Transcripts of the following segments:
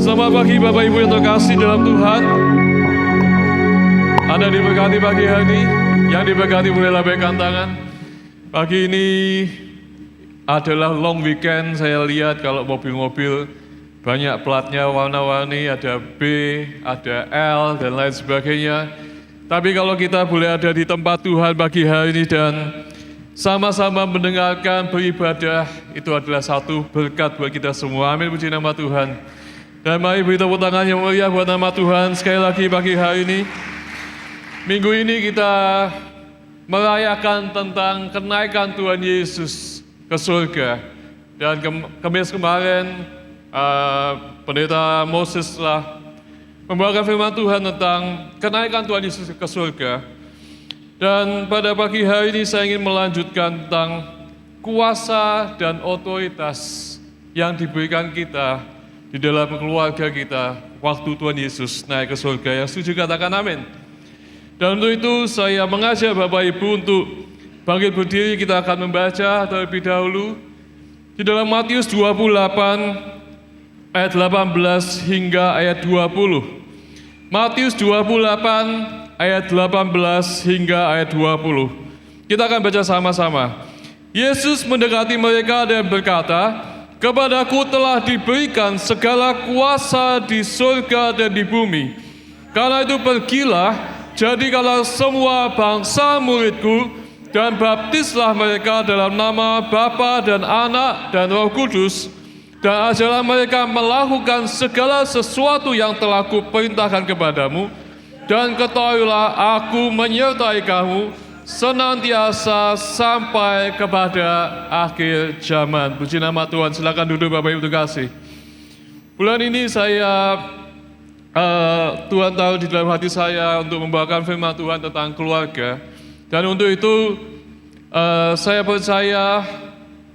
Selamat pagi Bapak Ibu yang terkasih dalam Tuhan. Anda diberkati pagi hari ini, yang diberkati boleh lambaikan tangan. Pagi ini adalah long weekend, saya lihat kalau mobil-mobil banyak platnya warna-warni, ada B, ada L, dan lain sebagainya. Tapi kalau kita boleh ada di tempat Tuhan pagi hari ini dan sama-sama mendengarkan beribadah, itu adalah satu berkat buat kita semua. Amin, puji nama Tuhan. Dan mari beri tepuk tangan yang mulia buat nama Tuhan sekali lagi pagi hari ini. Minggu ini kita merayakan tentang kenaikan Tuhan Yesus ke surga. Dan Kamis kemarin, Pendeta Moses telah membawakan firman Tuhan tentang kenaikan Tuhan Yesus ke surga. Dan pada pagi hari ini saya ingin melanjutkan tentang kuasa dan otoritas yang diberikan kita di dalam keluarga kita waktu Tuhan Yesus naik ke surga. Yang setuju katakan amin. Dan untuk itu saya mengajak Bapak Ibu untuk bangkit berdiri. Kita akan membaca terlebih dahulu di dalam Matius 28 ayat 18 hingga ayat 20. Matius 28 ayat 18 hingga ayat 20. Kita akan baca sama-sama. Yesus mendekati mereka dan berkata, "Kepadaku telah diberikan segala kuasa di surga dan di bumi. Karena itu pergilah, jadikanlah semua bangsa muridku, dan baptislah mereka dalam nama Bapa dan Anak dan Roh Kudus, dan ajarlah mereka melakukan segala sesuatu yang telah kuperintahkan kepadamu, dan ketahuilah aku menyertai kamu senantiasa sampai kepada akhir zaman." Puji nama Tuhan. Silakan duduk Bapak Ibu terkasih. Bulan ini Tuhan tahu di dalam hati saya untuk membawakan firman Tuhan tentang keluarga. Dan untuk itu saya percaya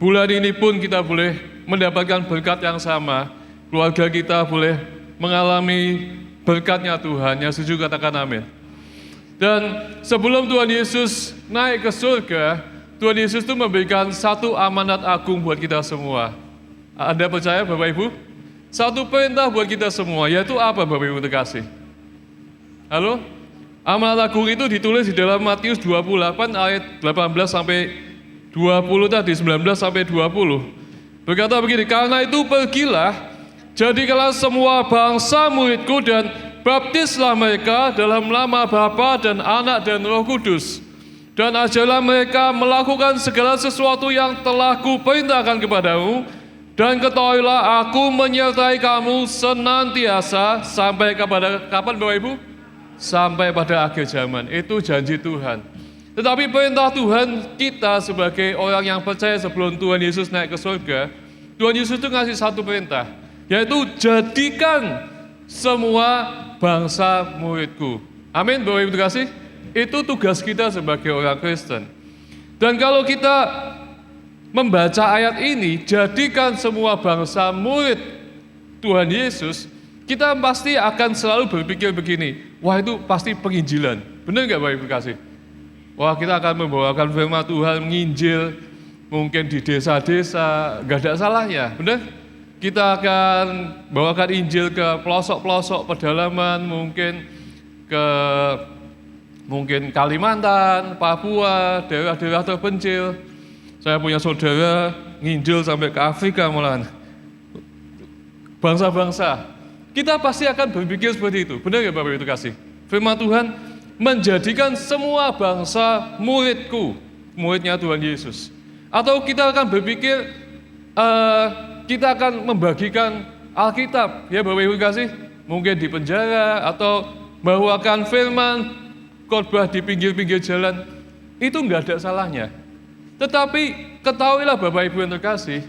bulan ini pun kita boleh mendapatkan berkat yang sama. Keluarga kita boleh mengalami berkatnya Tuhan. Yang setuju katakan amin. Dan sebelum Tuhan Yesus naik ke surga, Tuhan Yesus itu memberikan satu amanat agung buat kita semua. Anda percaya Bapak Ibu? Satu perintah buat kita semua, yaitu apa Bapak Ibu terkasih? Halo? Amanat agung itu ditulis di dalam Matius 28 ayat 18 sampai 20 tadi, 19 sampai 20. Berkata begini, "Karena itu pergilah, jadikanlah semua bangsa muridku dan baptislah mereka dalam nama Bapa dan Anak dan Roh Kudus, dan ajarlah mereka melakukan segala sesuatu yang telah kuperintahkan kepadamu, dan ketahuilah aku menyertai kamu senantiasa sampai kepada kapan Bapak Ibu? Sampai pada akhir zaman." Itu janji Tuhan. Tetapi perintah Tuhan kita sebagai orang yang percaya sebelum Tuhan Yesus naik ke surga, Tuhan Yesus itu ngasih satu perintah, yaitu jadikan semua bangsa muridku. Amin, Bapak Ibu terkasih. Itu tugas kita sebagai orang Kristen. Dan kalau kita membaca ayat ini, jadikan semua bangsa murid Tuhan Yesus, kita pasti akan selalu berpikir begini, wah itu pasti penginjilan. Benar nggak Bapak Ibu terkasih? Wah kita akan membawakan firman Tuhan, menginjil, mungkin di desa-desa, nggak ada salahnya, benar? Kita akan bawakan Injil ke pelosok-pelosok pedalaman, mungkin ke Kalimantan, Papua, daerah-daerah terpencil. Saya punya saudara nginjil sampai ke Afrika malahan. Bangsa-bangsa. Kita pasti akan berpikir seperti itu. Benar ya Bapak Ibu kasih? Firman Tuhan menjadikan semua bangsa muridku, muridnya Tuhan Yesus. Atau kita akan berpikir kita akan membagikan Alkitab, ya Bapak Ibu kasih, mungkin di penjara atau bawakan firman khotbah di pinggir-pinggir jalan, itu enggak ada salahnya. Tetapi ketahuilah Bapak Ibu yang terkasih,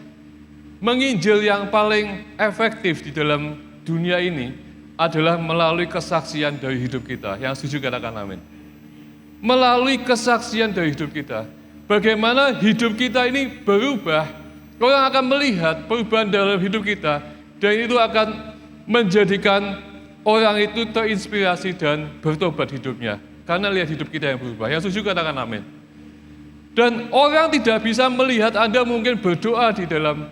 menginjil yang paling efektif di dalam dunia ini adalah melalui kesaksian dari hidup kita. Yang setuju katakan amin. Melalui kesaksian dari hidup kita, bagaimana hidup kita ini berubah. Orang akan melihat perubahan dalam hidup kita, dan itu akan menjadikan orang itu terinspirasi dan bertobat hidupnya. Karena lihat hidup kita yang berubah. Yang setuju katakan amin. Dan orang tidak bisa melihat Anda mungkin berdoa di dalam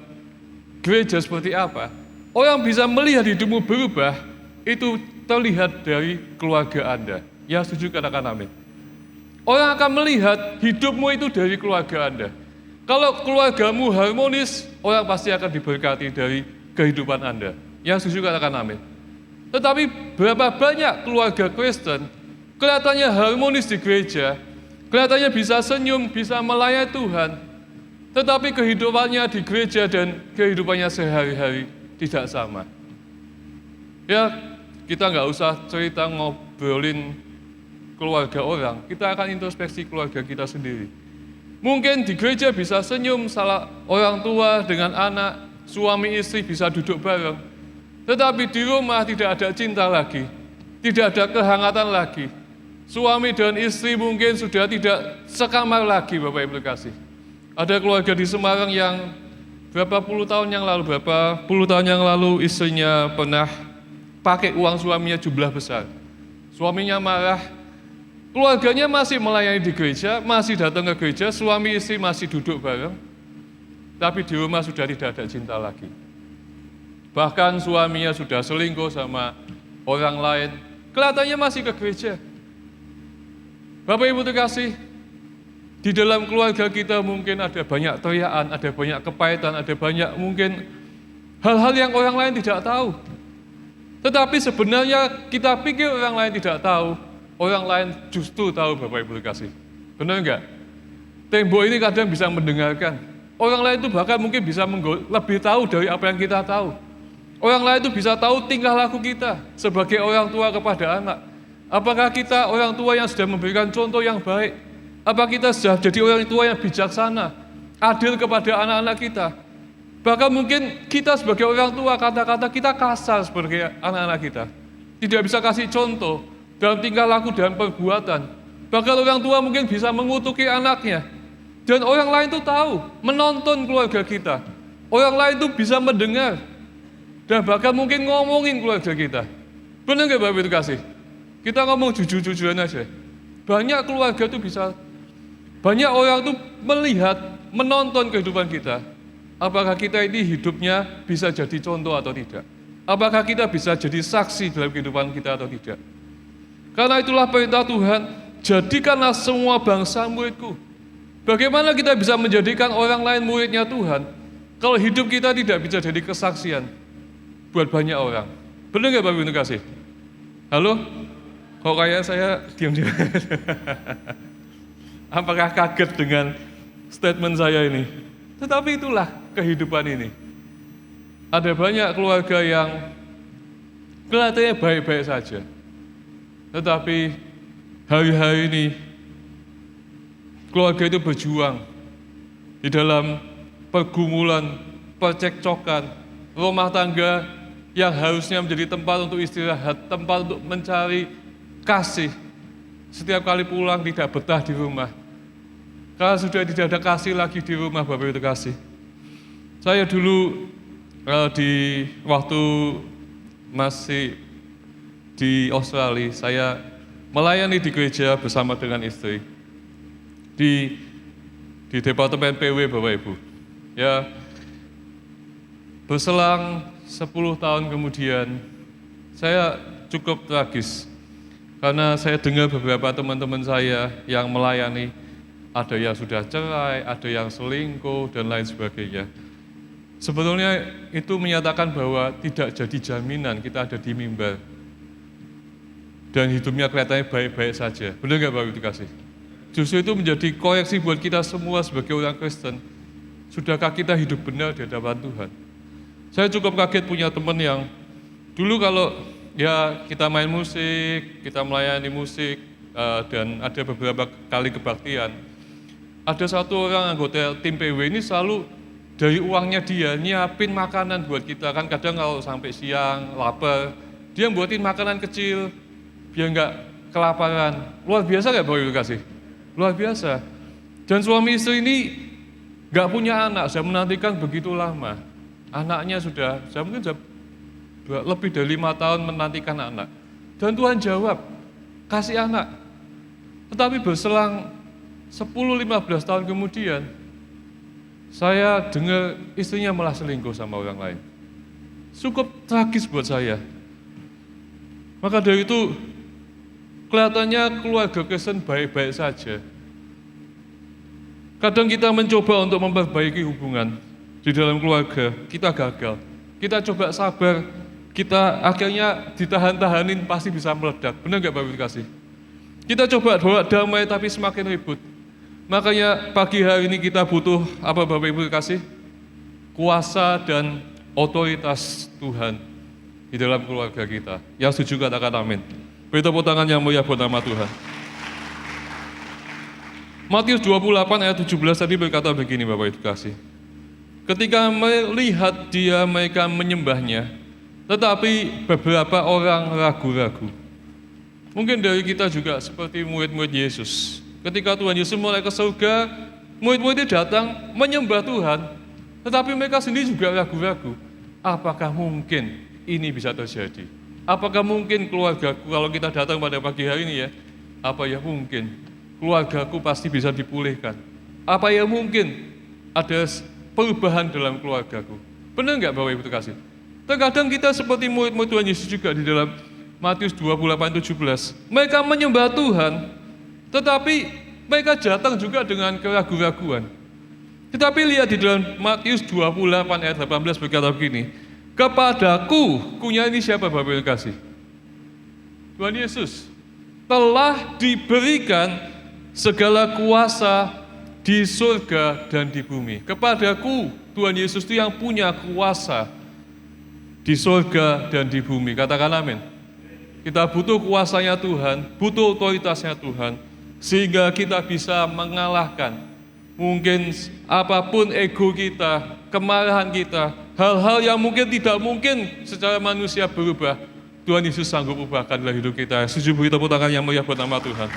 gereja seperti apa. Orang bisa melihat hidupmu berubah, itu terlihat dari keluarga Anda. Ya setuju, katakan amin. Orang akan melihat hidupmu itu dari keluarga Anda. Kalau keluargamu harmonis, orang pasti akan diberkati dari kehidupan Anda. Yang setuju, katakan amin. Tetapi berapa banyak keluarga Kristen kelihatannya harmonis di gereja, kelihatannya bisa senyum, bisa melayani Tuhan, tetapi kehidupannya di gereja dan kehidupannya sehari-hari tidak sama. Ya, kita nggak usah cerita ngobrolin keluarga orang, kita akan introspeksi keluarga kita sendiri. Mungkin di gereja bisa senyum, salah orang tua dengan anak, suami istri bisa duduk bareng. Tetapi di rumah tidak ada cinta lagi, tidak ada kehangatan lagi. Suami dan istri mungkin sudah tidak sekamar lagi, Bapak Ibu kasih. Ada keluarga di Semarang yang berapa puluh tahun yang lalu istrinya pernah pakai uang suaminya jumlah besar. Suaminya marah, keluarganya masih melayani di gereja, masih datang ke gereja, suami istri masih duduk bareng, tapi di rumah sudah tidak ada cinta lagi. Bahkan suaminya sudah selingkuh sama orang lain, kelihatannya masih ke gereja. Bapak Ibu terkasih, di dalam keluarga kita mungkin ada banyak teriakan, ada banyak kepahitan, ada banyak mungkin hal-hal yang orang lain tidak tahu. Tetapi sebenarnya kita pikir orang lain tidak tahu, orang lain justru tahu, Bapak Ibu terkasih. Benar enggak? Tembok ini kadang bisa mendengarkan. Orang lain itu bahkan mungkin bisa lebih tahu dari apa yang kita tahu. Orang lain itu bisa tahu tingkah laku kita sebagai orang tua kepada anak. Apakah kita orang tua yang sudah memberikan contoh yang baik? Apa kita sudah jadi orang tua yang bijaksana, adil kepada anak-anak kita? Bahkan mungkin kita sebagai orang tua, kata-kata kita kasar sebagai anak-anak kita. Tidak bisa kasih contoh dalam tingkah laku dan perbuatan. Bahkan orang tua mungkin bisa mengutuki anaknya. Dan orang lain itu tahu, menonton keluarga kita. Orang lain itu bisa mendengar. Dan bahkan mungkin ngomongin keluarga kita. Benar nggak Bapak Ibu kasih? Kita ngomong jujur-jujuran aja. Banyak keluarga itu bisa, banyak orang itu melihat, menonton kehidupan kita. Apakah kita ini hidupnya bisa jadi contoh atau tidak? Apakah kita bisa jadi saksi dalam kehidupan kita atau tidak? Karena itulah perintah Tuhan, jadikanlah semua bangsa muridku. Bagaimana kita bisa menjadikan orang lain muridnya Tuhan, kalau hidup kita tidak bisa jadi kesaksian buat banyak orang? Benar nggak Bapak Ibu kasih? Halo? Kok kayak saya diam-diam? Apakah kaget dengan statement saya ini? Tetapi itulah kehidupan ini. Ada banyak keluarga yang kelihatannya baik-baik saja. Tetapi hari-hari ini keluarga itu berjuang di dalam pergumulan, percekcokan, rumah tangga yang harusnya menjadi tempat untuk istirahat, tempat untuk mencari kasih. Setiap kali pulang tidak betah di rumah. Karena sudah tidak ada kasih lagi di rumah, Bapak Ibu kasih. Saya dulu di waktu masih di Australia, saya melayani di gereja bersama dengan istri di Departemen PW, Bapak Ibu. Ya, berselang 10 tahun kemudian, saya cukup tragis karena saya dengar beberapa teman-teman saya yang melayani, ada yang sudah cerai, ada yang selingkuh, dan lain sebagainya. Sebetulnya itu menyatakan bahwa tidak jadi jaminan kita ada di mimbar dan hidupnya kelihatannya baik-baik saja. Benar nggak Bapak Ibu kasih? Justru itu menjadi koreksi buat kita semua sebagai orang Kristen. Sudahkah kita hidup benar di hadapan Tuhan? Saya cukup kaget punya teman yang dulu kalau ya kita main musik, kita melayani musik, dan ada beberapa kali kebaktian. Ada satu orang anggota tim PW ini selalu dari uangnya dia nyiapin makanan buat kita. Kan kadang kalau sampai siang, lapar, dia buatin makanan kecil biar nggak kelaparan. Luar biasa nggak Bapak Ibu kasih? Luar biasa. Dan suami istri ini nggak punya anak, saya menantikan begitu lama. Anaknya sudah, saya mungkin sudah lebih dari 5 tahun menantikan anak. Dan Tuhan jawab, kasih anak. Tetapi berselang 10-15 tahun kemudian, saya dengar istrinya malah selingkuh sama orang lain. cukup tragis buat saya. Maka dari itu, kelihatannya keluarga Kristen baik-baik saja. Kadang kita mencoba untuk memperbaiki hubungan di dalam keluarga, kita gagal. Kita coba sabar, kita akhirnya ditahan-tahanin pasti bisa meledak. Benar nggak Bapak Ibu kasih? Kita coba bawa damai tapi semakin ribut. Makanya pagi hari ini kita butuh apa Bapak Ibu kasih? Kuasa dan otoritas Tuhan di dalam keluarga kita. Yang setuju katakan amin. Beri tepuk tangan yang mulia buat nama Tuhan. Matius 28 ayat 17 tadi berkata begini Bapak Ibu kasih. Ketika melihat dia mereka menyembahnya, tetapi beberapa orang ragu-ragu. Mungkin dari kita juga seperti murid-murid Yesus. Ketika Tuhan Yesus mulai ke surga, murid-muridnya datang menyembah Tuhan, tetapi mereka sendiri juga ragu-ragu. Apakah mungkin ini bisa terjadi? Apakah mungkin keluargaku, kalau kita datang pada pagi hari ini ya, apa ya mungkin keluargaku pasti bisa dipulihkan? Apa ya mungkin ada perubahan dalam keluargaku? Benar nggak Bapak Ibu kasih? Terkadang kita seperti murid-murid Tuhan Yesus juga di dalam Matius 28:17. Mereka menyembah Tuhan, tetapi mereka datang juga dengan keraguan-raguan. Tetapi lihat di dalam Matius 28 ayat 18 berkata begini, kepadaku, kunya ini siapa Bapak Ibu kasih? Tuhan Yesus. Telah diberikan segala kuasa di surga dan di bumi. Kepadaku, Tuhan Yesus itu yang punya kuasa di surga dan di bumi. Katakan amin. Kita butuh kuasanya Tuhan, butuh otoritasnya Tuhan, sehingga kita bisa mengalahkan mungkin apapun ego kita, kemarahan kita, hal-hal yang mungkin tidak mungkin secara manusia berubah. Tuhan Yesus sanggup ubahkan dalam hidup kita. Setuju beri tepuk tangan yang mulia buat nama Tuhan.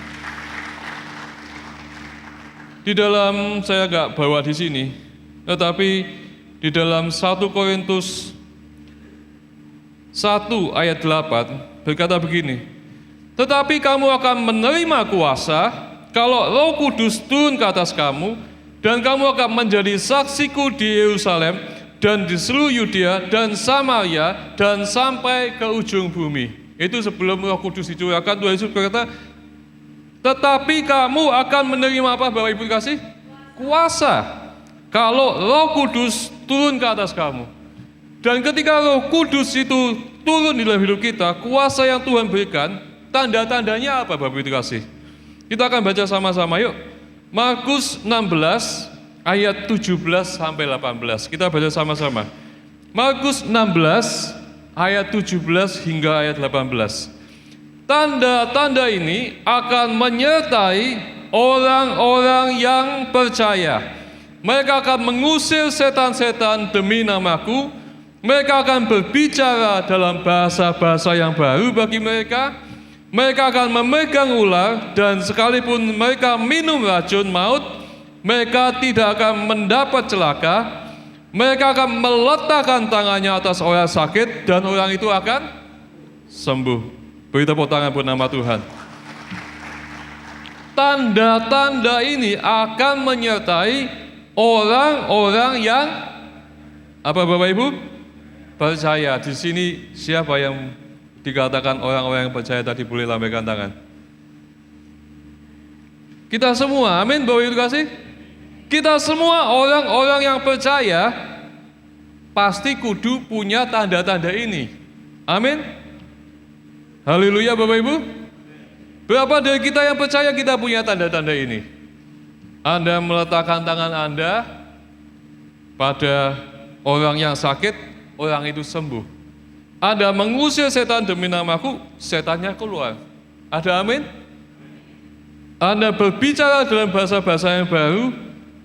Di dalam, saya nggak bawa di sini, tetapi di dalam 1 Korintus 1 ayat 8 berkata begini, tetapi kamu akan menerima kuasa kalau Roh Kudus turun ke atas kamu, dan kamu akan menjadi saksiku di Yerusalem dan di seluruh Yudea dan Samaria dan sampai ke ujung bumi. Itu sebelum Roh Kudus dicurahkan, Tuhan Yesus berkata, tetapi kamu akan menerima apa Bapak Ibu kasih? Kuasa kalau Roh Kudus turun ke atas kamu. Dan ketika Roh Kudus itu turun di dalam hidup kita, kuasa yang Tuhan berikan, tanda-tandanya apa Bapak Ibu kasih? Kita akan baca sama-sama yuk. Markus 16 ayat 17 sampai 18. Kita baca sama-sama. Markus 16 ayat 17 hingga ayat 18. Tanda-tanda ini akan menyertai orang-orang yang percaya. Mereka akan mengusir setan-setan demi namaku. Mereka akan berbicara dalam bahasa-bahasa yang baru bagi mereka. Mereka akan memegang ular, dan sekalipun mereka minum racun maut, mereka tidak akan mendapat celaka. Mereka akan meletakkan tangannya atas orang sakit, dan orang itu akan sembuh. Beri tepuk tangan buat nama Tuhan. Tanda-tanda ini akan menyertai orang-orang yang apa Bapak Ibu? Percaya. Di sini siapa yang dikatakan orang-orang yang percaya tadi, boleh lambaikan tangan. Kita semua, amin Bapak Ibu kasih. Kita semua orang-orang yang percaya pasti kudu punya tanda-tanda ini. Amin. Haleluya Bapak Ibu. Berapa dari kita yang percaya kita punya tanda-tanda ini? Anda meletakkan tangan Anda pada orang yang sakit, orang itu sembuh. Anda mengusir setan demi namaku, setannya keluar. Ada amin? Anda berbicara dalam bahasa-bahasa yang baru,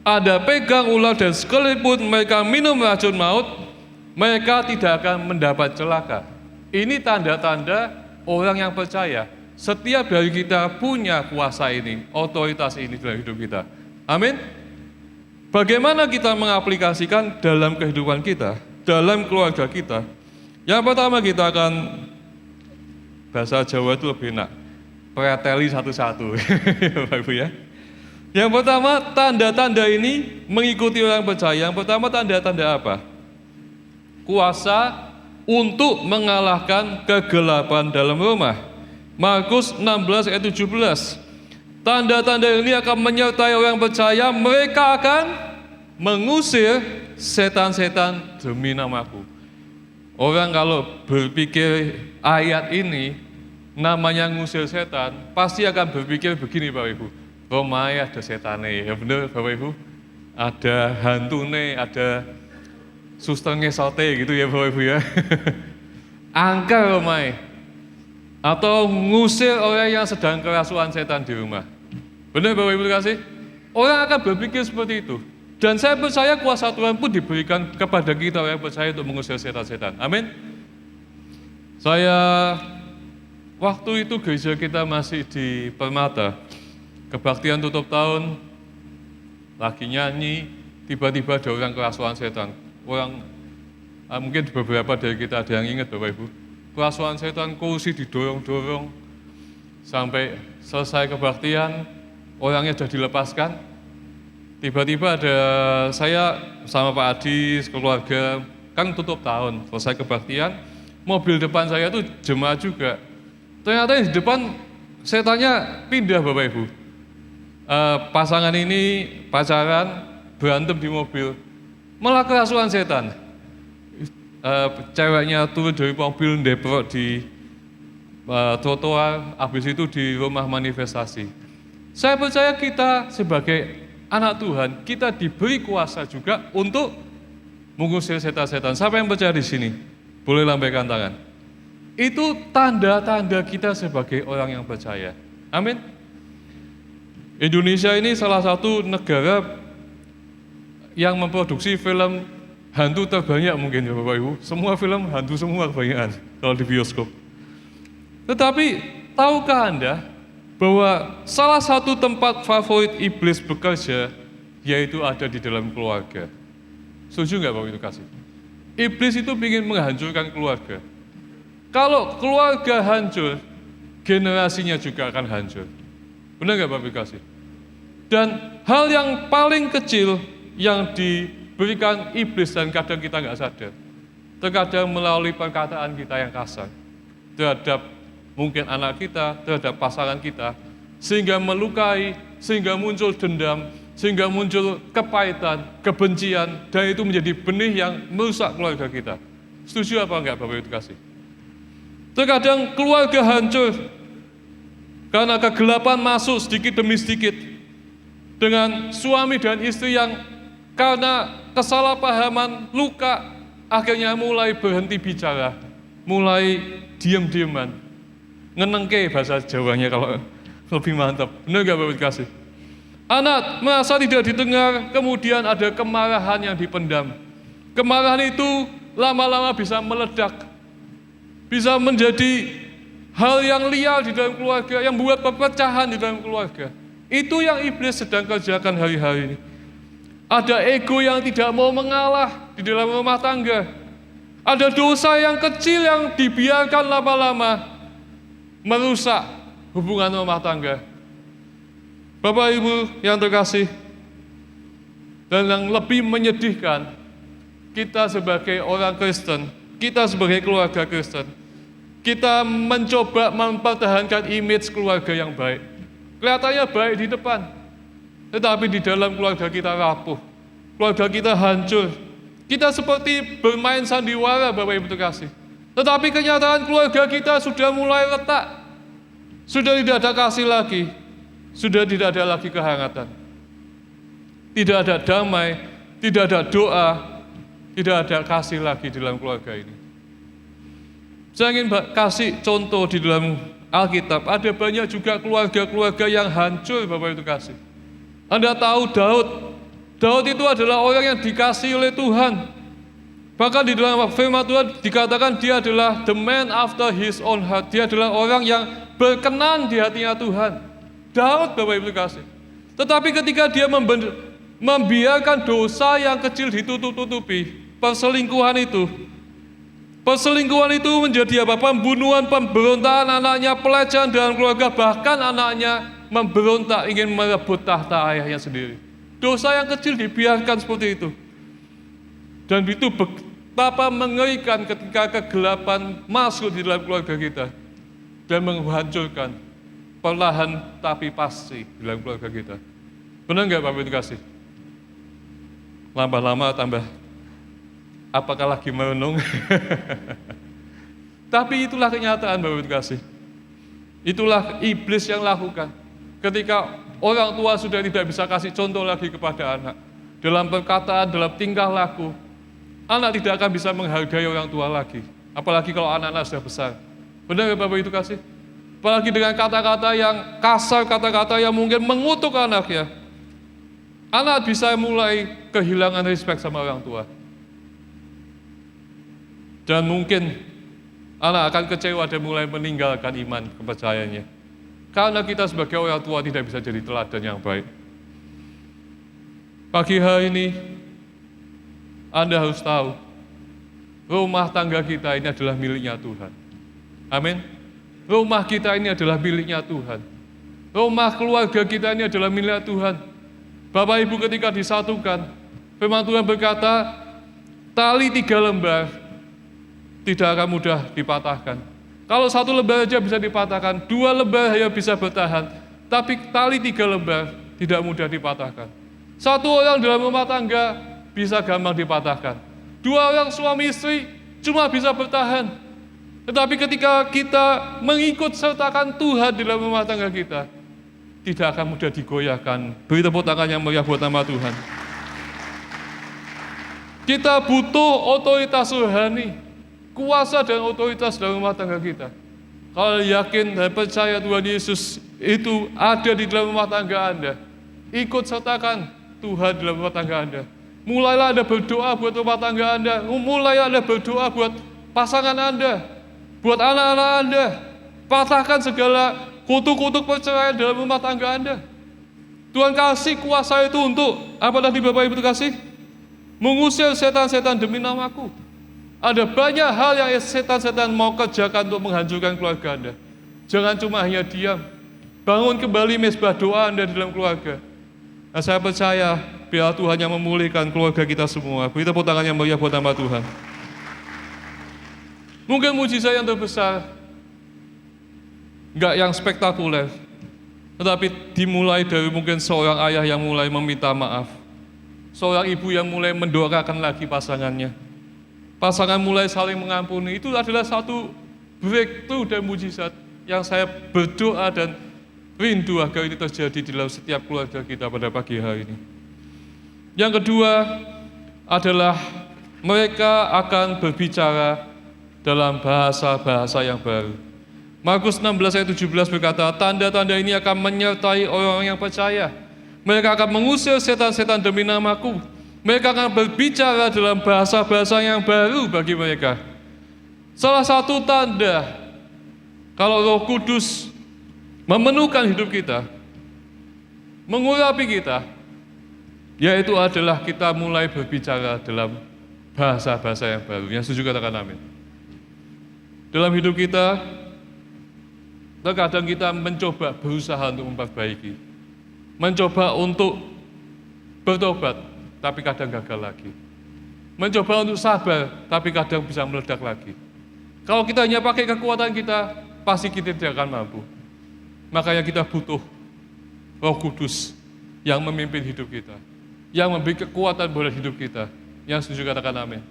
Anda pegang ular, dan sekalipun mereka minum racun maut, mereka tidak akan mendapat celaka. Ini tanda-tanda orang yang percaya. Setiap dari kita punya kuasa ini, otoritas ini dalam hidup kita. Amin? Bagaimana kita mengaplikasikan dalam kehidupan kita, dalam keluarga kita? Yang pertama kita akan, bahasa Jawa itu lebih enak, preteli satu-satu. Bapak Ibu ya. Yang pertama, tanda-tanda ini mengikuti orang percaya. Yang pertama, tanda-tanda apa? Kuasa untuk mengalahkan kegelapan dalam rumah. Markus 16 ayat 17. Tanda-tanda ini akan menyertai orang percaya, mereka akan mengusir setan-setan demi namaku. Orang kalau berpikir ayat ini namanya ngusir setan, pasti akan berpikir begini Bapak Ibu. Romai ada setane, ya benar Bapak Ibu. Ada hantune, ada suster ngesote gitu ya Bapak Ibu ya. Angka Romai. Atau ngusir orang yang sedang kerasukan setan di rumah. Benar Bapak Ibu kasih? Orang akan berpikir seperti itu. Dan saya percaya kuasa Tuhan pun diberikan kepada kita yang percaya untuk mengusir setan-setan. Amin. Saya waktu itu gereja kita masih di Permata. Kebaktian tutup tahun, lagi nyanyi, tiba-tiba ada orang kerasukan setan. Orang, mungkin beberapa dari kita ada yang ingat Bapak Ibu. Kerasukan setan, kursi didorong-dorong, sampai selesai kebaktian, orangnya sudah dilepaskan. Tiba-tiba ada saya sama Pak Adi, keluarga, kan tutup tahun, selesai kebaktian, mobil depan saya tuh jemaat juga. Ternyata di depan setannya pindah Bapak Ibu. Pasangan ini pacaran, berantem di mobil, malah kerasukan setan. Ceweknya turun dari mobil, deprok di trotoar, habis itu di rumah manifestasi. Saya percaya kita sebagai anak Tuhan, kita diberi kuasa juga untuk mengusir setan-setan. Siapa yang percaya di sini? Boleh lambaikan tangan. Itu tanda-tanda kita sebagai orang yang percaya. Amin. Indonesia ini salah satu negara yang memproduksi film hantu terbanyak mungkin ya Bapak Ibu. Semua film hantu semua kebanyakan kalau di bioskop. Tetapi tahukah Anda bahwa salah satu tempat favorit iblis bekerja yaitu ada di dalam keluarga? Setuju nggak Bapak Ibu kasih? Iblis itu ingin menghancurkan keluarga. Kalau keluarga hancur, generasinya juga akan hancur. Benar nggak Bapak Ibu kasih? Dan hal yang paling kecil yang diberikan iblis dan kadang kita nggak sadar, terkadang melalui perkataan kita yang kasar terhadap mungkin anak kita, terhadap pasangan kita, sehingga melukai, sehingga muncul dendam, sehingga muncul kepahitan, kebencian, dan itu menjadi benih yang merusak keluarga kita. Setuju apa enggak Bapak Ibu kasih? Terkadang keluarga hancur karena kegelapan masuk sedikit demi sedikit, dengan suami dan istri yang karena kesalahpahaman, luka, akhirnya mulai berhenti bicara, mulai diam-diaman, ngenengke bahasa Jawanya kalau lebih mantap. Benar gak Bapak kasih? Anak merasa tidak didengar, kemudian ada kemarahan yang dipendam. Kemarahan itu lama-lama bisa meledak, bisa menjadi hal yang liar di dalam keluarga, yang membuat perpecahan di dalam keluarga. Itu yang iblis sedang kerjakan hari-hari ini. Ada ego yang tidak mau mengalah di dalam rumah tangga. Ada dosa yang kecil yang dibiarkan lama-lama merusak hubungan rumah tangga. Bapak Ibu yang terkasih, dan yang lebih menyedihkan, kita sebagai orang Kristen, kita sebagai keluarga Kristen, kita mencoba mempertahankan image keluarga yang baik. Kelihatannya baik di depan, tetapi di dalam keluarga kita rapuh, keluarga kita hancur. Kita seperti bermain sandiwara Bapak Ibu terkasih. Tetapi kenyataan keluarga kita sudah mulai retak, sudah tidak ada kasih lagi, sudah tidak ada lagi kehangatan. Tidak ada damai, tidak ada doa, tidak ada kasih lagi di dalam keluarga ini. Saya ingin kasih contoh di dalam Alkitab, ada banyak juga keluarga-keluarga yang hancur Bapak Ibu kasih. Anda tahu Daud itu adalah orang yang dikasihi oleh Tuhan. Bahkan di dalam firman Tuhan dikatakan dia adalah the man after his own heart. Dia adalah orang yang berkenan di hatinya Tuhan. Daud Bapak Ibu kasih. Tetapi ketika dia membiarkan dosa yang kecil ditutup-tutupi, perselingkuhan itu menjadi apa? Pembunuhan, pemberontakan anaknya, pelecehan dalam keluarga, bahkan anaknya memberontak ingin merebut tahta ayahnya sendiri. Dosa yang kecil dibiarkan seperti itu. Dan itu Betapa mengerikan ketika kegelapan masuk di dalam keluarga kita dan menghancurkan perlahan tapi pasti di dalam keluarga kita. Benar nggak Bapak Ibu kasih? Lama-lama tambah, apakah lagi merenung? Tapi itulah kenyataan Bapak Ibu kasih. Itulah iblis yang lakukan. Ketika orang tua sudah tidak bisa kasih contoh lagi kepada anak, dalam perkataan, dalam tingkah laku, anak tidak akan bisa menghargai orang tua lagi. Apalagi kalau anak-anak sudah besar. Benar nggak Bapak Ibu kasih? Apalagi dengan kata-kata yang kasar, kata-kata yang mungkin mengutuk anaknya. Anak bisa mulai kehilangan respect sama orang tua. Dan mungkin anak akan kecewa dan mulai meninggalkan iman kepercayaannya. Karena kita sebagai orang tua tidak bisa jadi teladan yang baik. Pagi hari ini, Anda harus tahu, rumah tangga kita ini adalah miliknya Tuhan. Amin. Rumah kita ini adalah miliknya Tuhan. Rumah keluarga kita ini adalah milik Tuhan. Bapak Ibu ketika disatukan, firman Tuhan berkata, tali 3 lembar tidak akan mudah dipatahkan. Kalau 1 lembar saja bisa dipatahkan, 2 lembar hanya bisa bertahan, tapi tali 3 lembar tidak mudah dipatahkan. 1 orang dalam rumah tangga bisa gampang dipatahkan. 2 orang suami istri cuma bisa bertahan. Tetapi ketika kita mengikut sertakan Tuhan di dalam rumah tangga kita, tidak akan mudah digoyahkan. Beri tepuk tangan yang meriah buat nama Tuhan. Kita butuh otoritas rohani, kuasa dan otoritas dalam rumah tangga kita. Kalau yakin dan percaya Tuhan Yesus itu ada di dalam rumah tangga Anda, ikut sertakan Tuhan di dalam rumah tangga Anda. Mulailah Anda berdoa buat rumah tangga Anda, mulailah Anda berdoa buat pasangan Anda, buat anak-anak Anda. Patahkan segala kutuk-kutuk perceraian dalam rumah tangga Anda. Tuhan kasih kuasa itu untuk apa tadi Bapak Ibu kasih? Mengusir setan-setan demi namaku. Ada banyak hal yang setan-setan mau kerjakan untuk menghancurkan keluarga Anda. Jangan cuma hanya diam. Bangun kembali mezbah doa Anda di dalam keluarga. Nah, saya percaya biar Tuhan yang memulihkan keluarga kita semua. Beri tepuk tangan yang meriah buat nama Tuhan. Mungkin mujizat yang terbesar enggak yang spektakuler, tetapi dimulai dari mungkin seorang ayah yang mulai meminta maaf, seorang ibu yang mulai mendoakan lagi pasangannya, pasangan mulai saling mengampuni. Itu adalah satu breakthrough dan mujizat yang saya berdoa dan rindu agar ini terjadi di dalam setiap keluarga kita pada pagi hari ini. Yang kedua adalah mereka akan berbicara dalam bahasa-bahasa yang baru. Markus 16 ayat 17 berkata, tanda-tanda ini akan menyertai orang-orang yang percaya. Mereka akan mengusir setan-setan demi namaku. Mereka akan berbicara dalam bahasa-bahasa yang baru bagi mereka. Salah satu tanda kalau Roh Kudus memenuhkan hidup kita, mengurapi kita, yaitu adalah kita mulai berbicara dalam bahasa-bahasa yang baru. Yang setuju katakan amin. Dalam hidup kita, terkadang kita mencoba berusaha untuk memperbaiki, mencoba untuk bertobat, tapi kadang gagal lagi. Mencoba untuk sabar, tapi kadang bisa meledak lagi. Kalau kita hanya pakai kekuatan kita, pasti kita tidak akan mampu. Makanya kita butuh Roh Kudus yang memimpin hidup kita, yang memberi kekuatan buat hidup kita. Yang setuju katakan amin.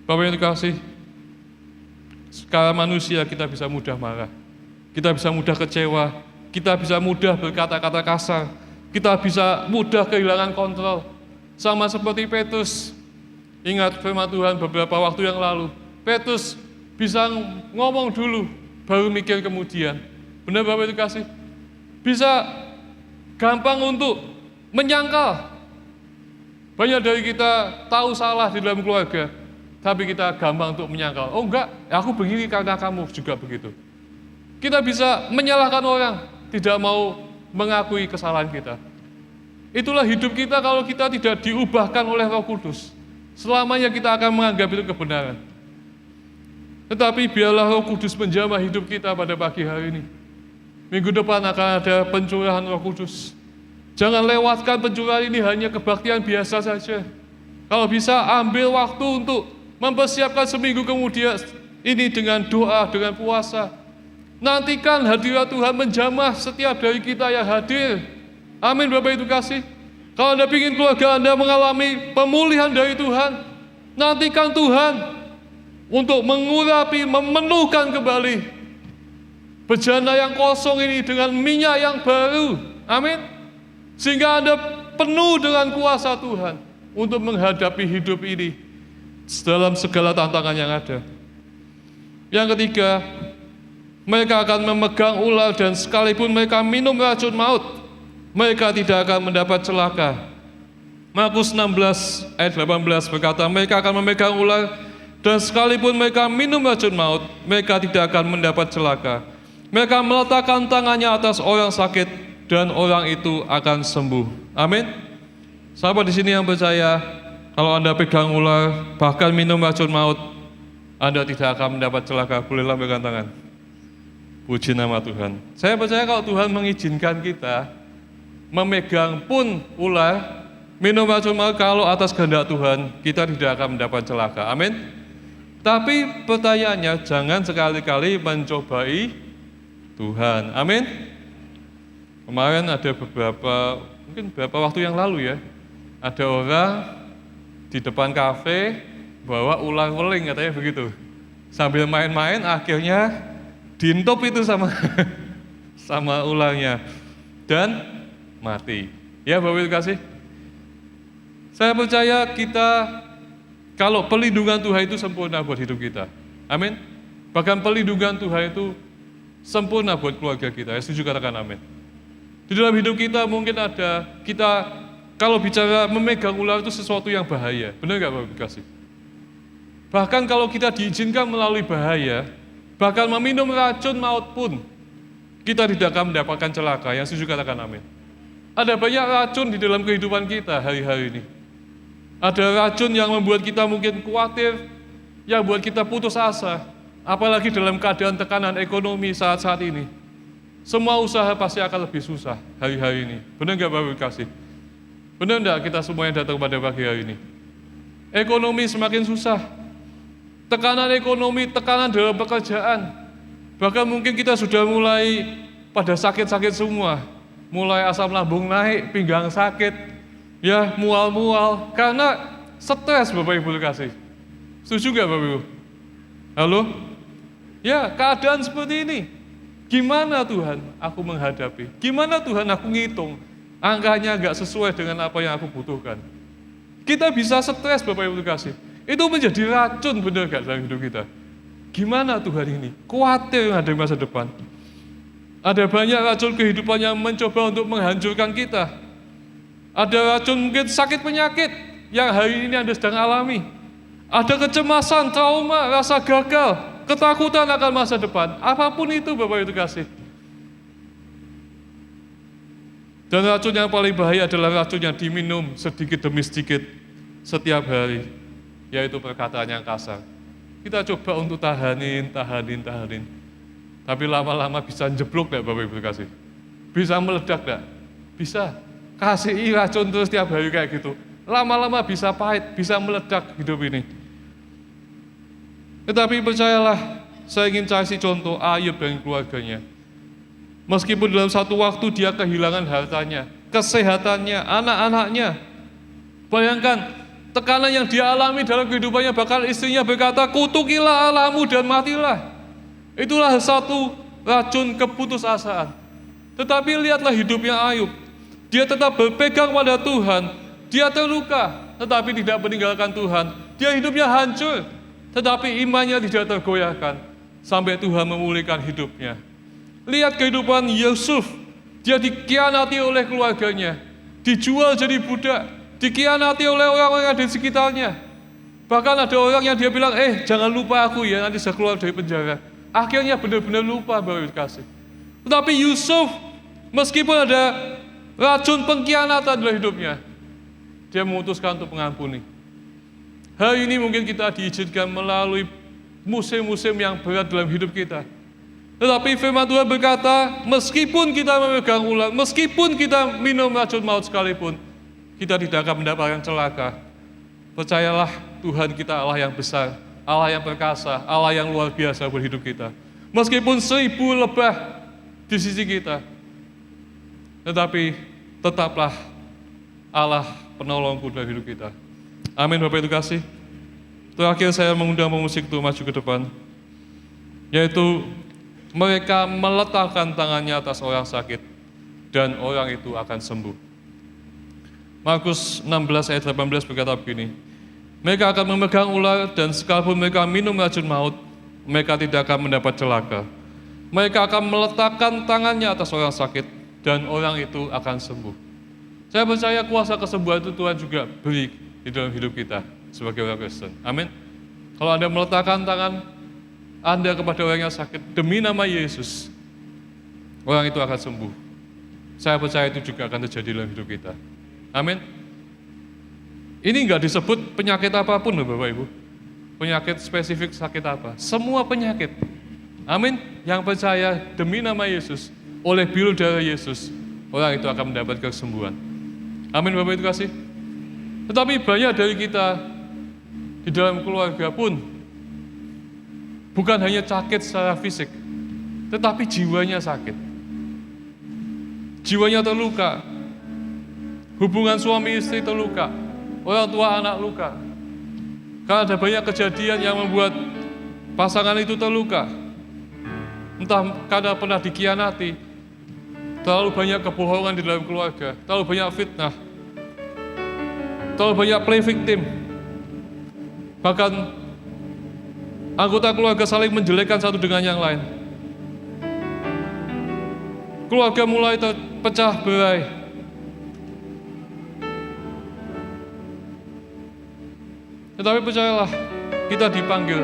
Bapak yang dikasih, secara manusia kita bisa mudah marah, kita bisa mudah kecewa, kita bisa mudah berkata-kata kasar, kita bisa mudah kehilangan kontrol. Sama seperti Petrus, ingat firman Tuhan beberapa waktu yang lalu, Petrus bisa ngomong dulu, baru mikir kemudian. Benar Bapak itu kasih? Bisa gampang untuk menyangkal. Banyak dari kita tahu salah di dalam keluarga, tapi kita gampang untuk menyangkal. Oh enggak, aku begini karena kamu juga begitu. Kita bisa menyalahkan orang, tidak mau mengakui kesalahan kita. Itulah hidup kita kalau kita tidak diubahkan oleh Roh Kudus. Selamanya kita akan menganggap itu kebenaran. Tetapi biarlah Roh Kudus menjamah hidup kita pada pagi hari ini. Minggu depan akan ada pencurahan Roh Kudus. Jangan lewatkan pencurahan ini hanya kebaktian biasa saja. Kalau bisa ambil waktu untuk mempersiapkan seminggu kemudian ini dengan doa, dengan puasa. Nantikan hadirat Tuhan menjamah setiap dari kita yang hadir. Amin Bapak Ibu kasih. Kalau Anda ingin keluarga Anda mengalami pemulihan dari Tuhan, nantikan Tuhan untuk mengurapi, memenuhkan kembali bejana yang kosong ini dengan minyak yang baru. Amin. Sehingga Anda penuh dengan kuasa Tuhan untuk menghadapi hidup ini dalam segala tantangan yang ada. Yang ketiga, mereka akan memegang ular dan sekalipun mereka minum racun maut, mereka tidak akan mendapat celaka. Markus 16 ayat 18 berkata, mereka akan memegang ular dan sekalipun mereka minum racun maut, mereka tidak akan mendapat celaka. Mereka meletakkan tangannya atas orang sakit dan orang itu akan sembuh. Amin. Sahabat di sini yang percaya, kalau Anda pegang ular, bahkan minum racun maut, Anda tidak akan mendapat celaka. Boleh lambaikan tangan. Puji nama Tuhan. Saya percaya kalau Tuhan mengizinkan kita memegang pun ular, minum racun maut, kalau atas kehendak Tuhan, kita tidak akan mendapat celaka. Amin. Tapi pertanyaannya, jangan sekali-kali mencobai Tuhan. Amin. Kemarin ada mungkin beberapa waktu yang lalu ya, ada orang di depan kafe bawa ular weling katanya begitu. Sambil main-main akhirnya diintop itu sama sama ularnya dan mati. Ya Bapak Ibu kasih. Saya percaya kita kalau perlindungan Tuhan itu sempurna buat hidup kita. Amin. Bahkan perlindungan Tuhan itu sempurna buat keluarga kita. Ya, setuju katakan amin. Di dalam hidup kita mungkin ada, kita kalau bicara memegang ular itu sesuatu yang bahaya. Benar nggak Bapak Ibu kasih? Bahkan kalau kita diizinkan melalui bahaya, bahkan meminum racun maut pun, kita tidak akan mendapatkan celaka. Yang setuju katakan amin. Ada banyak racun di dalam kehidupan kita hari-hari ini. Ada racun yang membuat kita mungkin khawatir, yang membuat kita putus asa. Apalagi dalam keadaan tekanan ekonomi saat-saat ini. Semua usaha pasti akan lebih susah hari-hari ini. Benar nggak Bapak Ibu kasih? Benar nggak kita semua yang datang pada pagi hari ini? Ekonomi semakin susah. Tekanan ekonomi, tekanan dalam pekerjaan. Bahkan mungkin kita sudah mulai pada sakit-sakit semua. Mulai asam lambung naik, pinggang sakit, ya mual-mual. Karena stres Bapak Ibu kasih. Setuju nggak Bapak Ibu? Halo? Ya keadaan seperti ini. Gimana Tuhan aku menghadapi? Gimana Tuhan aku ngitung? Angkanya nggak sesuai dengan apa yang aku butuhkan. Kita bisa stres Bapak Ibu kasih. Itu menjadi racun benar nggak dalam hidup kita? Gimana Tuhan ini? Khawatir ada masa depan. Ada banyak racun kehidupan yang mencoba untuk menghancurkan kita. Ada racun mungkin sakit penyakit yang hari ini Anda sedang alami. Ada kecemasan, trauma, rasa gagal, ketakutan akan masa depan. Apapun itu Bapak Ibu kasih. Dan racun yang paling bahaya adalah racun yang diminum sedikit demi sedikit setiap hari. Yaitu perkataan yang kasar. Kita coba untuk tahanin. Tapi lama-lama bisa jeblok enggak Bapak Ibu kasih? Bisa meledak enggak? Bisa. Kasih racun terus setiap hari kayak gitu. Lama-lama bisa pahit, bisa meledak hidup ini. Tetapi percayalah, saya ingin kasih contoh Ayub dan keluarganya. Meskipun dalam satu waktu dia kehilangan hartanya, kesehatannya, anak-anaknya. Bayangkan, tekanan yang dia alami dalam kehidupannya, bahkan istrinya berkata, kutukilah Allahmu dan matilah. Itulah satu racun keputusasaan. Tetapi lihatlah hidupnya Ayub. Dia tetap berpegang pada Tuhan. Dia terluka, tetapi tidak meninggalkan Tuhan. Dia hidupnya hancur, tetapi imannya tidak tergoyahkan. Sampai Tuhan memulihkan hidupnya. Lihat kehidupan Yusuf. Dia dikhianati oleh keluarganya. Dijual jadi budak. Dikhianati oleh orang-orang di sekitarnya. Bahkan ada orang yang dia bilang, jangan lupa aku ya, nanti saya keluar dari penjara. Akhirnya benar-benar lupa baru dikasih. Tetapi Yusuf, meskipun ada racun pengkhianatan dalam hidupnya, dia memutuskan untuk mengampuni. Hari ini mungkin kita diizinkan melalui musim-musim yang berat dalam hidup kita. Tetapi firman Tuhan berkata, meskipun kita memegang ular, meskipun kita minum racun maut sekalipun, kita tidak akan mendapatkan celaka. Percayalah Tuhan kita Allah yang besar, Allah yang perkasa, Allah yang luar biasa buat hidup kita. Meskipun 1000 lebah di sisi kita, tetapi tetaplah Allah penolongku dalam hidup kita. Amin Bapak Ibu kasih. Terakhir saya mengundang pemusik itu maju ke depan. Yaitu mereka meletakkan tangannya atas orang sakit dan orang itu akan sembuh. Markus 16 ayat 18 berkata begini, mereka akan memegang ular dan sekalipun mereka minum racun maut, mereka tidak akan mendapat celaka. Mereka akan meletakkan tangannya atas orang sakit dan orang itu akan sembuh. Saya percaya kuasa kesembuhan itu Tuhan juga beri di dalam hidup kita sebagai orang Kristen. Amin. Kalau Anda meletakkan tangan Anda kepada orang yang sakit demi nama Yesus, orang itu akan sembuh. Saya percaya itu juga akan terjadi dalam hidup kita. Amin. Ini enggak disebut penyakit apapun loh Bapak Ibu. Penyakit spesifik sakit apa? Semua penyakit. Amin. Yang percaya demi nama Yesus, oleh biru darah Yesus, orang itu akan mendapat kesembuhan. Amin Bapak Ibu kasih. Tetapi banyak dari kita di dalam keluarga pun bukan hanya sakit secara fisik, tetapi jiwanya sakit. Jiwanya terluka. Hubungan suami istri terluka. Orang tua anak luka. Karena ada banyak kejadian yang membuat pasangan itu terluka. Entah karena pernah dikhianati, terlalu banyak kebohongan di dalam keluarga, terlalu banyak fitnah, terlalu banyak play victim. Bahkan anggota keluarga saling menjelekkan satu dengan yang lain. Keluarga mulai terpecah berai. Tetapi percayalah, kita dipanggil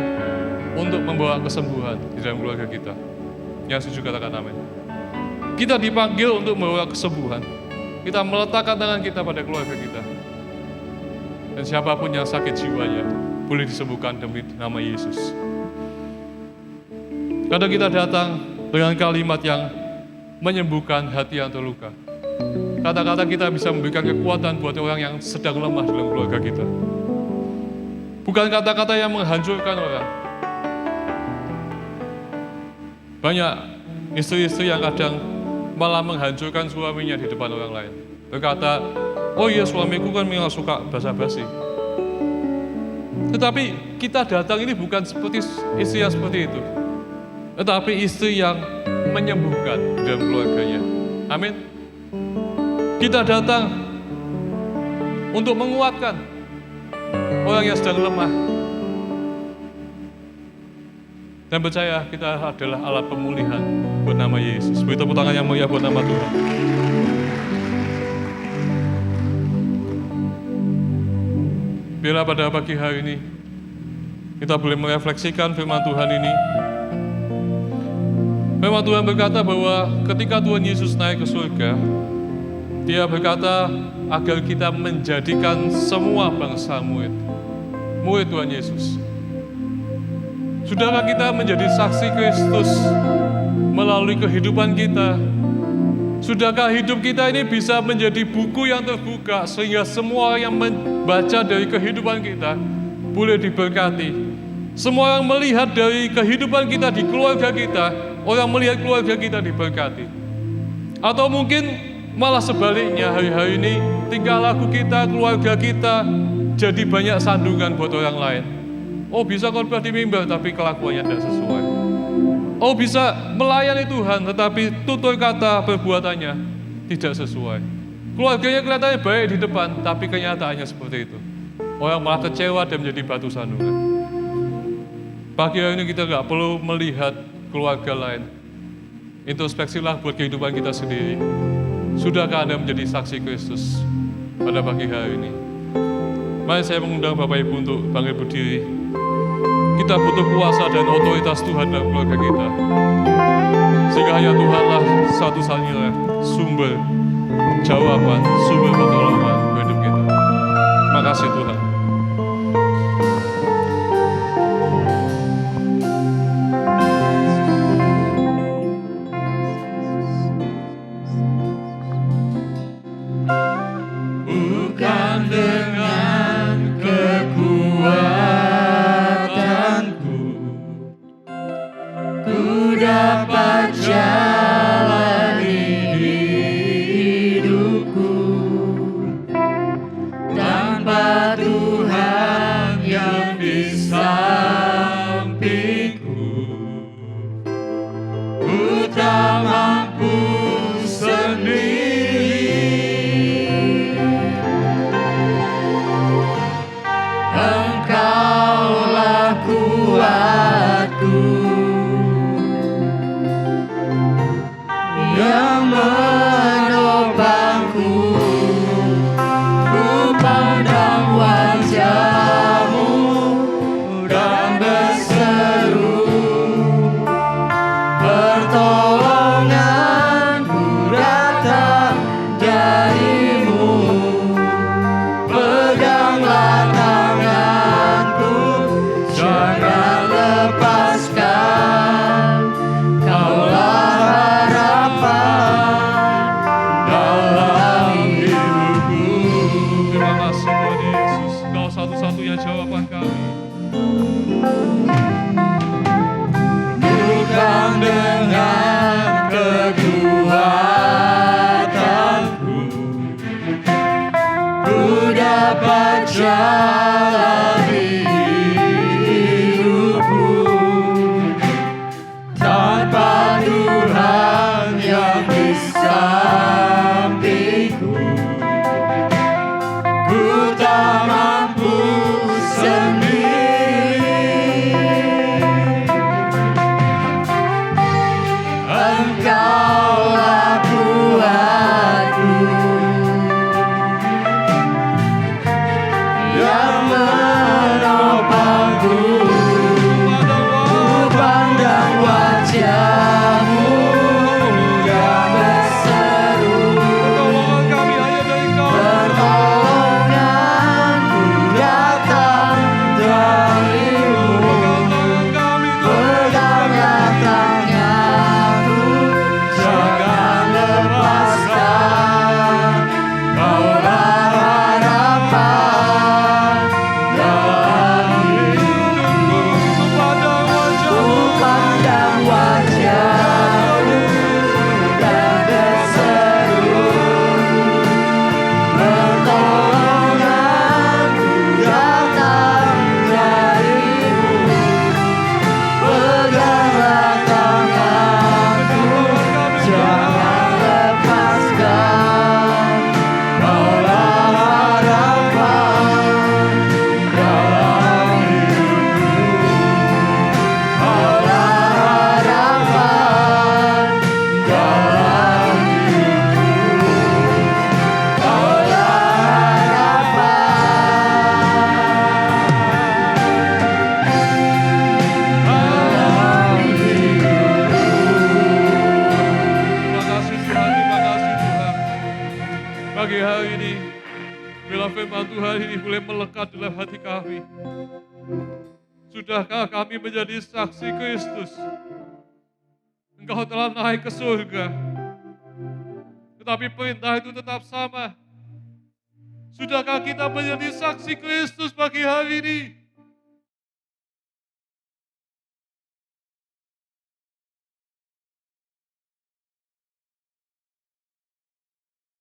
untuk membawa kesembuhan di dalam keluarga kita. Yang setuju katakan amin. Kita dipanggil untuk membawa kesembuhan. Kita meletakkan tangan kita pada keluarga kita. Dan siapapun yang sakit jiwanya, boleh disembuhkan demi nama Yesus. Kadang kita datang dengan kalimat yang menyembuhkan hati yang terluka. Kata-kata kita bisa memberikan kekuatan buat orang yang sedang lemah dalam keluarga kita. Bukan kata-kata yang menghancurkan orang. Banyak istri-istri yang kadang malah menghancurkan suaminya di depan orang lain. Berkata, oh iya suamiku kan memang suka basa-basi. Tetapi kita datang ini bukan seperti istri yang seperti itu. Tetapi istri yang menyembuhkan dalam keluarganya. Amin. Kita datang untuk menguatkan orang yang sedang lemah. Dan percaya kita adalah alat pemulihan buat nama Yesus. Beri tepuk tangan yang mulia buat nama Tuhan. Biarlah pada pagi hari ini kita boleh merefleksikan firman Tuhan ini. Firman Tuhan berkata bahwa ketika Tuhan Yesus naik ke surga, Dia berkata agar kita menjadikan semua bangsa murid Tuhan Yesus. Sudahkah kita menjadi saksi Kristus melalui kehidupan kita? Sudahkah hidup kita ini bisa menjadi buku yang terbuka sehingga semua yang membaca dari kehidupan kita boleh diberkati? Semua yang melihat dari kehidupan kita di keluarga kita, orang melihat keluarga kita diberkati. Atau mungkin malah sebaliknya, hari-hari ini tingkah laku kita, keluarga kita jadi banyak sandungan buat orang lain. Oh bisa khotbah di mimbar tapi kelakuannya tidak sesuai. Oh bisa melayani Tuhan tetapi tutur kata perbuatannya tidak sesuai. Keluarganya kelihatannya baik di depan tapi kenyataannya seperti itu. Orang malah kecewa dan menjadi batu sandungan. Pagi hari ini kita nggak perlu melihat keluarga lain. Introspeksilah buat kehidupan kita sendiri. Sudahkah Anda menjadi saksi Kristus pada pagi hari ini? Mari saya mengundang Bapak Ibu untuk bangkit berdiri. Kita butuh kuasa dan otoritas Tuhan dalam keluarga kita. Sehingga hanya Tuhanlah satu-satunya sumber jawaban, sumber pertolongan hidup kita. Makasih Tuhan. Bukan dengan kekuatan hari ini boleh melekat dalam hati kami. Sudahkah kami menjadi saksi Kristus? Engkau telah naik ke surga, tetapi perintah itu tetap sama. Sudahkah kita menjadi saksi Kristus pagi hari ini?